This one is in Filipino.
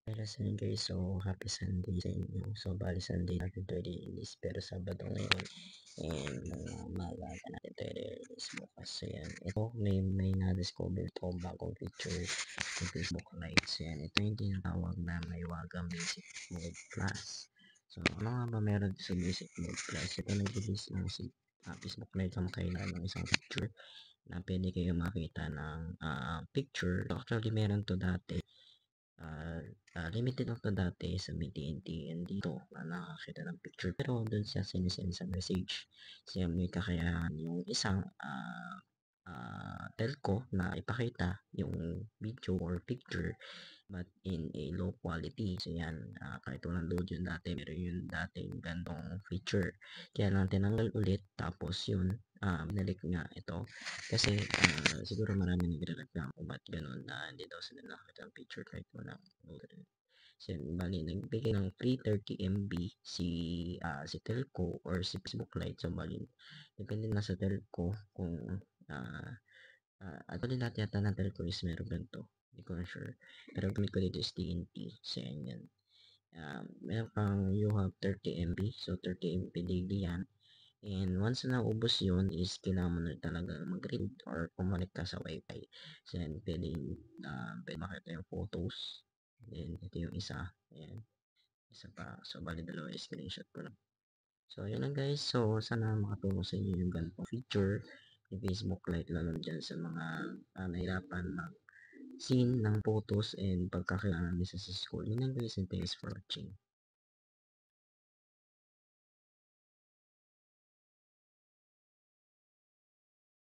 Hello sa inyo guys, so happy Sunday sa inyo. So bali Sunday natin to i-release pero Sabado ngayon and umaga natin to i-release bukas. So yan, ito may na-discover to bagong feature ng Facebook Lite. So yan, ito yung tinatawag na may wagang basic mode plus. So ano nga ba meron sa basic mode plus? Ito nag-release lang si Facebook Lite ang kailan ng isang feature na pwede kayo makita ng picture. Actually meron to dati limited lang 'to dati sa AT&T and dito nakakakita ng picture pero dun siya sinesend sa message. So may kakayahan yung isang telco na ipakita yung video or picture but in a low quality. So yan, kahit walang load yun dati, meron yung dating gantong feature. Kaya lang tinanggal ulit tapos yun, binalik nga ito. Kasi siguro marami nagre-reklamo ba't ganun na hindi daw sila nakakita ng picture kahit walang load. So yun, bali nagbigay ng free 30 MB si telco or si Facebook Lite. So bali, depende na sa telco kung actually lahat yata ng telco is meron ganito. Hindi ko na sure. Pero gamit ko dito is TNT. So yan. Meron kang you have 30 MB. So 30 MB daily yan. And once na naubos yun is kailangan mo na talaga mag-read or kumonek ka sa wifi. So yan, pwede makita yung photos. Then ito yung isa. Ayan. Isa pa. So bali dalawa screenshot ko lang. So yun lang guys. So sana makatulong sa inyo yung ganitong feature ni Facebook Lite lalo dyan sa mga nahirapan mag scene ng photos and pagkakailangan nila sa school. Yun lang guys and thanks for watching.